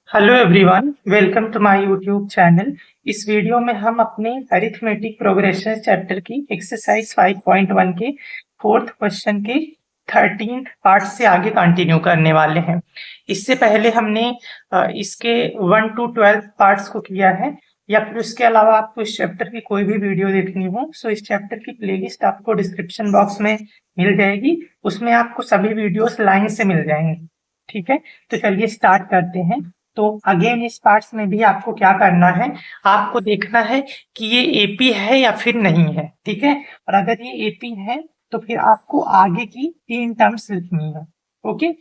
Hello everyone, welcome to my YouTube channel. इस video में हम अपने अरिथमेटिक प्रोग्रेशन चैप्टर की एक्सरसाइज 5.1 के फोर्थ क्वेश्चन के 13 पार्ट से आगे कंटिन्यू करने वाले हैं। इससे पहले हमने इसके 1 to 12 पार्ट्स को किया है। या फिर उसके अलावा आपको इस चैप्टर की कोई भी वीडियो देखनी हो तो इस चैप्टर की प्लेलिस्ट आपको डिस्क्रिप्शन बॉक्स में मिल जाएगी। उसमें आपको सभी वीडियोस लाइन से मिल जाएंगे। ठीक है, तो चलिए स्टार्ट करते हैं। तो अगेन इस पार्ट्स में भी आपको क्या करना है, आपको देखना है कि ये एपी है या फिर नहीं है। ठीक है, और अगर ये एपी है तो फिर आपको आगे की 3 टर्म्स लिखनी है। ओके,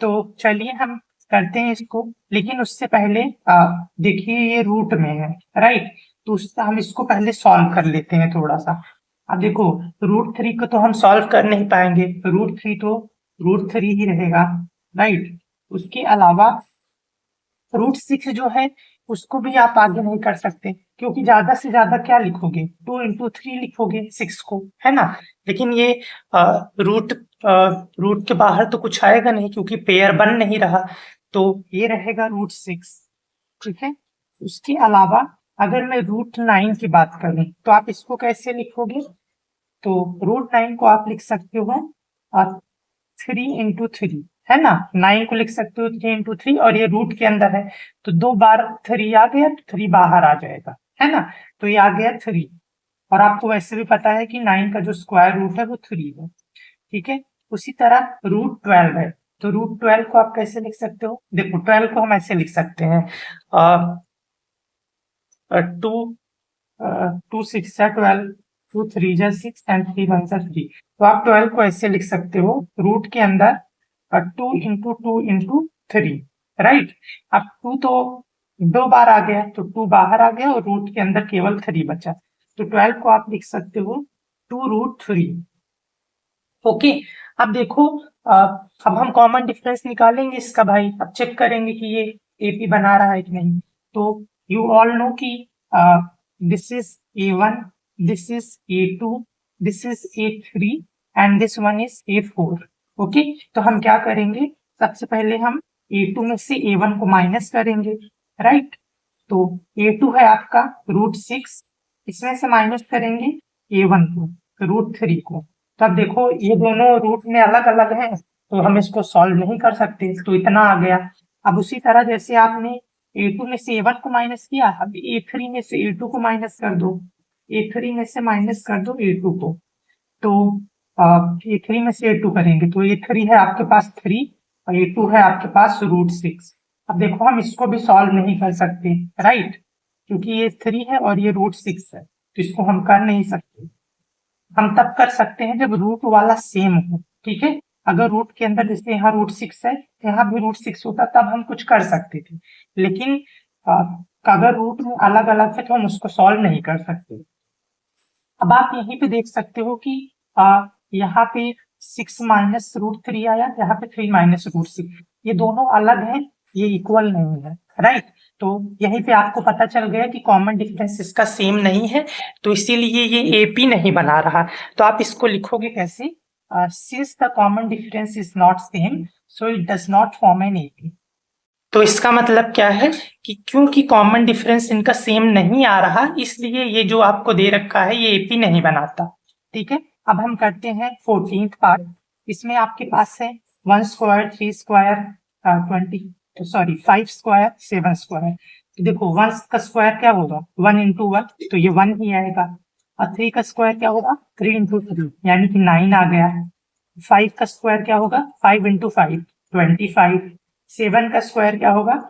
तो चलिए हम करते हैं इसको। लेकिन उससे पहले देखिए ये रूट में है, राइट। तो उससे हम इसको पहले सॉल्व कर लेते हैं थोड़ा सा। अब देखो, रूट 3 को तो हम सॉल्व कर नहीं पाएंगे, रूट 3 तो रूट 3 ही रहेगा, राइट। उसके अलावा रूट 6 जो है उसको भी आप आगे नहीं कर सकते, क्योंकि ज्यादा से ज्यादा क्या लिखोगे, 2 into 3 लिखोगे 6 को, है ना। लेकिन ये रूट रूट के बाहर तो कुछ आएगा नहीं, क्योंकि पेयर बन नहीं रहा। तो ये रहेगा रूट 6। ठीक है, उसके अलावा अगर मैं रूट 9 की बात करूं तो आप इसको कैसे लिखोगे। तो रूट 9 को आप लिख सकते हो 3 into 3, है ना। 9 को लिख सकते हो 3 into 3, और ये रूट के अंदर है तो 2 बार 3 आ गया तो 3 बाहर आ जाएगा, है ना। तो ये आ गया 3। और आपको वैसे भी पता है कि 9 का जो स्क्वायर रूट है वो 3 है। ठीक है, उसी तरह रूट 12 है। तो रूट 12 को आप कैसे लिख सकते हो, देखो 12 को हम ऐसे लिख सकते हैं, 2 2 6 12, 2 3 6 एंड 3 1 3। तो आप 12 को ऐसे लिख सकते हो, रूट के अंदर 2 into 2 into 3, राइट। अब 2 तो 2 बार आ गया तो 2 बाहर आ गया और रूट के अंदर केवल 3 बचा। तो 12 को आप लिख सकते हो 2 रूट 3। ओके, अब देखो, अब हम कॉमन डिफरेंस निकालेंगे इसका भाई। अब चेक करेंगे कि ये एपी बना रहा है कि नहीं। तो यू ऑल नो कि this is A1, this is A2, this is A3 and this one is A4। Okay, तो हम क्या करेंगे, सबसे पहले हम A2 में से A1 को माइनस करेंगे, राइट। तो A2 है आपका रूट 6, इसमें से माइनस करेंगे A1 को, रूट 3 को। तो अब देखो ये दोनों रूट में अलग अलग हैं, तो हम इसको सॉल्व नहीं कर सकते, तो इतना आ गया। अब उसी तरह जैसे आपने A2 में से A1 को माइनस किया, अब A3 में से A2 को माइनस कर दो, A3 में से माइनस कर दो A2 को। तो A3 में से A2 करेंगे तो A3 है आपके पास 3 और A2 है आपके पास रूट 6। अब देखो हम इसको भी सॉल्व नहीं कर सकते, राइट, क्योंकि ये 3 है और ये रूट 6 है, तो इसको हम कर नहीं सकते। हम तब कर सकते हैं जब रूट वाला सेम हो। ठीक है, अगर रूट के अंदर जैसे यहाँ रूट 6 है, यहाँ भी रूट 6 होता तब हम कुछ कर सकते थे। लेकिन आ, अगर रूट में अलग अलग है तो हम उसको सॉल्व नहीं कर सकते। अब आप यहीं पे देख सकते हो कि यहाँ पे 6 - रूट 3 आया, यहाँ पे 3 - रूट 6। ये दोनों अलग हैं, ये इक्वल नहीं है, राइट। तो यहीं पे आपको पता चल गया कि कॉमन डिफरेंस इसका सेम नहीं है, तो इसीलिए ये एपी नहीं बना रहा। तो आप इसको लिखोगे कैसे, since the common difference is not same so it does not form an AP. तो इसका मतलब क्या है कि क्योंकि कॉमन डिफरेंस इनका सेम नहीं आ रहा, इसलिए ये जो आपको दे रखा है ये एपी नहीं बनाता। ठीक है, अब हम करते हैं 14th पार्ट। इसमें आपके पास है 1 स्क्वायर 3 स्क्वायर 5 स्क्वायर 7 स्क्वायर। तो देखो 1 का स्क्वायर क्या होगा, 1 into 1, तो ये 1 ही आएगा। और 3 का स्क्वायर क्या होगा, 3 into 3 यानी कि 9 आ गया। 5 का स्क्वायर क्या होगा, 5 into 5 25। 7 का स्क्वायर क्या होगा,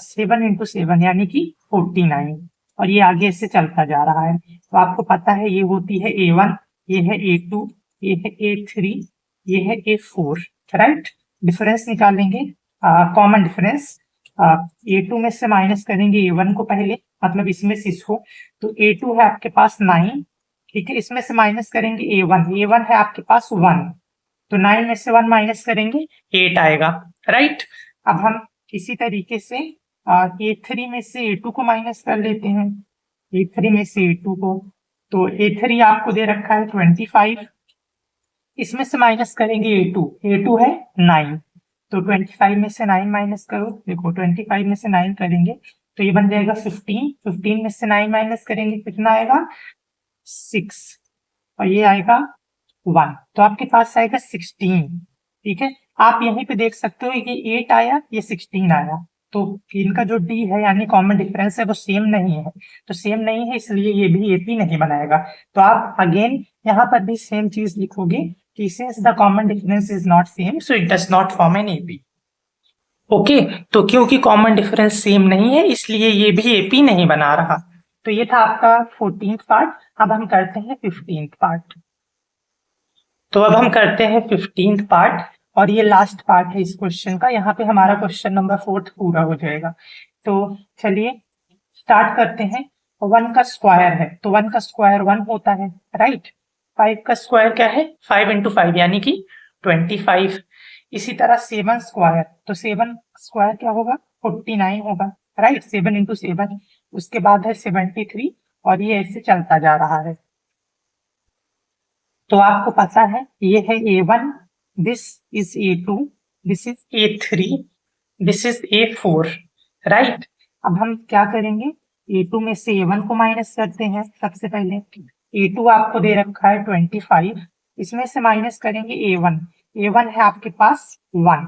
7 into 7 यानी कि 49। और ये आगे से चलता जा रहा है। तो आपको पता है ये होती है A1, ये है A2, ये है A3, ये है A4, राइट। डिफरेंस निकालेंगे, कॉमन डिफरेंस। A2 में से माइनस करेंगे A1 को पहले, मतलब इसमें से इसको। तो A2 है आपके पास 9, ठीक है, इसमें से माइनस करेंगे A1 है आपके पास 1। तो 9 में से 1 माइनस करेंगे 8 आएगा, राइट। अब हम इसी तरीके से A3 में से A2 को माइनस कर लेते हैं, A3 में से A2 को। तो A3 आपको दे रखा है 25, इसमें से माइनस करेंगे A2 है 9। तो 25 में से 9 माइनस करो, देखो 25 में से 9 करेंगे तो ये बन जाएगा 15, 15 में से 9 माइनस करेंगे कितना आएगा 6, और ये आएगा 1, तो आपके पास आएगा 16। ठीक है, आप यहीं पे देख सकते हो ये 8 आया, ये 16 आया, तो इनका जो डी है यानी कॉमन डिफरेंस है वो सेम नहीं है, तो सेम नहीं है इसलिए ये भी एपी नहीं बनाएगा। तो आप अगेन यहाँ पर भी सेम चीज लिखोगे कि since the common difference is not same so it does not form an AP. Okay, तो क्योंकि कॉमन डिफरेंस सेम नहीं है इसलिए ये भी एपी नहीं बना रहा। तो ये था आपका 14th पार्ट। अब हम करते हैं 15th पार्ट। तो अब हम करते हैं 15th पार्ट और ये लास्ट पार्ट है इस क्वेश्चन का। यहाँ पे हमारा क्वेश्चन नंबर 4 पूरा हो जाएगा। तो चलिए स्टार्ट करते हैं। 1 का स्क्वायर है तो 1 का स्क्वायर 1 होता है, राइट। 5 का स्क्वायर क्या है 5 इंटू 5 यानी कि 25। इसी तरह 7 स्क्वायर, तो 7 स्क्वायर क्या होगा 49 होगा, राइट। 7 इंटू 7, उसके बाद है 73 और ये ऐसे चलता जा रहा है। तो आपको पता है ये है A1, this is A2, this is A3, this is A4, right. अब हम क्या करेंगे A2 में से A1 को माइनस करते हैं। सबसे पहले A2 आपको दे रखा है 25, इसमें से माइनस करेंगे A1, A1 है आपके पास 1,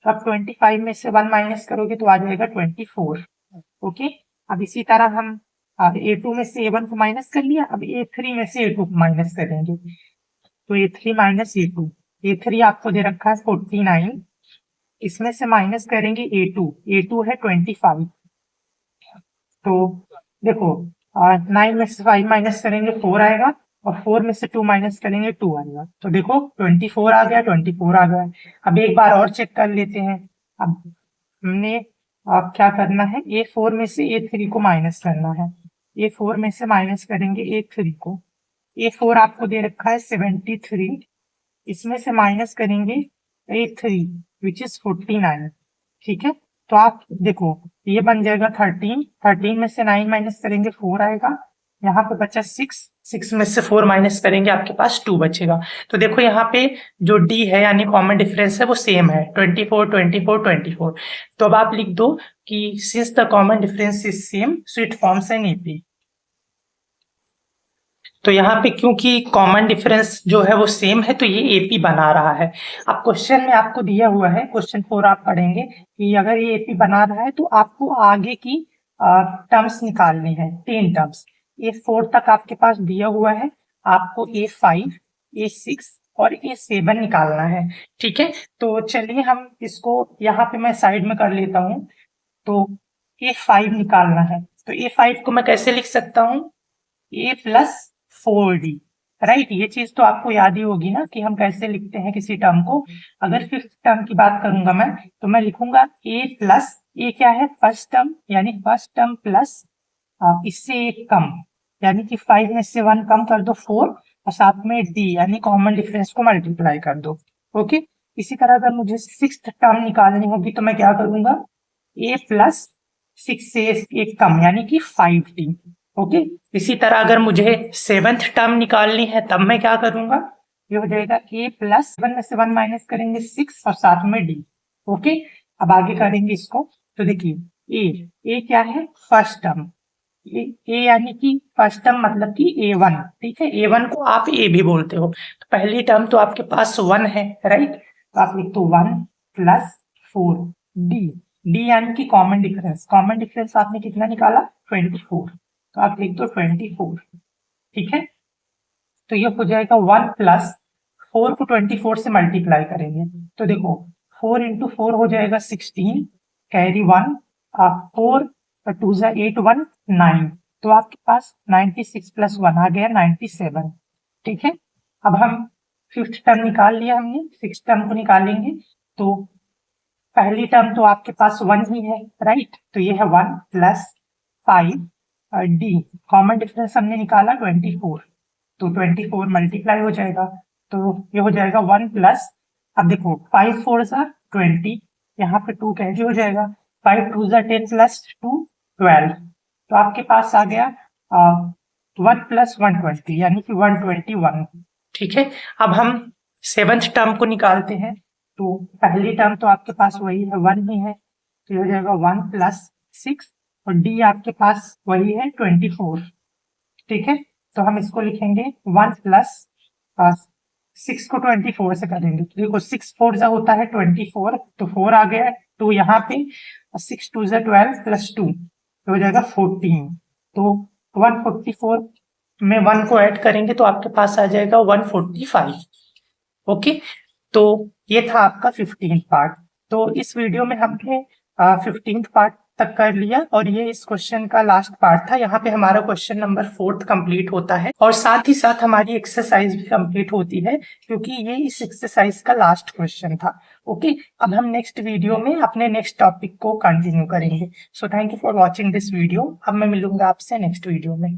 तो अब 25 में से 1 माइनस करोगे तो आ जाएगा 24। ओके, अब इसी तरह हम A2 में से A1 को माइनस कर लिया, अब A3 में से A2 को माइनस करेंगे, तो A3 माइनस A2, A3 आपको दे रखा है 49, इसमें से माइनस करेंगे A2, A2 है 25, तो देखो 9 में से 5 माइनस करेंगे 4 आएगा और 4 में से 2 माइनस करेंगे 2 आएगा, तो देखो 24 आ गया, 24 आ गया। अब एक बार और चेक कर लेते हैं। अब हमने अब क्या करना है A4 में से A3 को माइनस करना है, A4 में से माइनस करेंगे A3 को, A4 आपको दे रखा है 73, इसमें से माइनस करेंगे A3 विच इज 49। ठीक है, तो आप देखो ये बन जाएगा 13, 13 में से 9 माइनस करेंगे 4 आएगा, यहाँ पे बचा 6, 6 में से 4 माइनस करेंगे आपके पास 2 बचेगा। तो देखो यहाँ पे जो डी है यानी कॉमन डिफरेंस है वो सेम है 24, 24, 24। तो अब आप लिख दो कि since the common difference is same so it forms an AP. तो यहाँ पे क्योंकि कॉमन डिफरेंस जो है वो सेम है तो ये एपी बना रहा है। अब क्वेश्चन में आपको दिया हुआ है, क्वेश्चन 4 आप पढ़ेंगे कि अगर ये एपी बना रहा है तो आपको आगे की टर्म्स निकालनी है, 10 टर्म्स। A4 तक आपके पास दिया हुआ है, आपको A5, A6 और A7 निकालना है। ठीक है, तो चलिए हम इसको यहाँ पे मैं साइड में कर लेता हूँ। तो A5 निकालना है, तो A5 को मैं कैसे लिख सकता हूँ A+4D, राइट। ये चीज तो आपको याद ही होगी ना कि हम कैसे लिखते हैं किसी टर्म को। अगर फिफ्थ टर्म की बात करूंगा मैं तो मैं लिखूंगा A क्या है फर्स्ट टर्म, यानी फर्स्ट टर्म प्लस इससे एक कम, यानी कि 5 में से 1 कम कर दो 4 और साथ में D यानी कॉमन डिफरेंस को मल्टीप्लाई कर दो। ओके, इसी तरह अगर मुझे सिक्स्थ टर्म निकालनी होगी तो मैं क्या करूंगा A+6 से एक कम यानी कि 5D। ओके, इसी तरह अगर मुझे सेवेंथ टर्म निकालनी है तब मैं क्या करूंगा, ये हो जाएगा A+1 में से 1 माइनस करेंगे 6 और साथ में D। ओके, अब आगे करेंगे इसको, तो देखिए ए क्या है फर्स्ट टर्म, ए यानी कि फर्स्ट टर्म मतलब कि A1। ठीक है, A1 को आप ए भी बोलते हो, तो पहली टर्म तो आपके पास 1 है, राइट। तो आप लिख दो 1+4 डी यानी कि कॉमन डिफरेंस, कॉमन डिफरेंस आपने कितना निकाला 24, तो आप लिख दो 24। ठीक है, तो ये हो जाएगा 1+4 को 24 से मल्टीप्लाई करेंगे, तो देखो 4 इंटू 4 हो जाएगा 16, कैरी 1, 4 2 8 1 9, तो आपके पास 96 + 1 आ गया 97। ठीक है, अब हम फिफ्थ टर्म निकाल लिया हमने, सिक्स टर्म को निकालेंगे, तो पहली टर्म तो आपके पास 1 ही है, राइट। तो ये है 1+5 डी, कॉमन डिफरेंस हमने निकाला 24, तो 24 मल्टीप्लाई हो जाएगा, तो ये हो जाएगा 1+, अब देखो 5 4 20, यहाँ पे 2 कैंसिल हो जाएगा, 5 2 10 + 2 12, तो आपके पास आ गया 1+120 यानी कि 121। ठीक है, अब हम सेवंथ टर्म को निकालते हैं, तो पहली टर्म तो आपके पास वही है, 1 ही है, तो ये हो जाएगा 1 + 6 और डी आपके पास वही है 24। ठीक है, तो हम इसको लिखेंगे 1 + 6 को 24 से करेंगे, तो देखो 6 4 जा होता है 24, तो 4 आ गया, 2 यहाँ पे, 6 2 जा 12 + 2 तो हो जाएगा 14। तो 144 में 1 को ऐड करेंगे तो आपके पास आ जाएगा 145। ओके, तो ये था आपका 15th पार्ट। तो इस वीडियो में हमने 15th पार्ट तक कर लिया और ये इस क्वेश्चन का लास्ट पार्ट था। यहाँ पे हमारा क्वेश्चन नंबर 4 कंप्लीट होता है और साथ ही साथ हमारी एक्सरसाइज भी कंप्लीट होती है, क्योंकि ये इस एक्सरसाइज का लास्ट क्वेश्चन था। ओके, अब हम नेक्स्ट वीडियो में अपने नेक्स्ट टॉपिक को कंटिन्यू करेंगे। So thank you for watching this video. अब मैं मिलूंगा आपसे नेक्स्ट वीडियो में।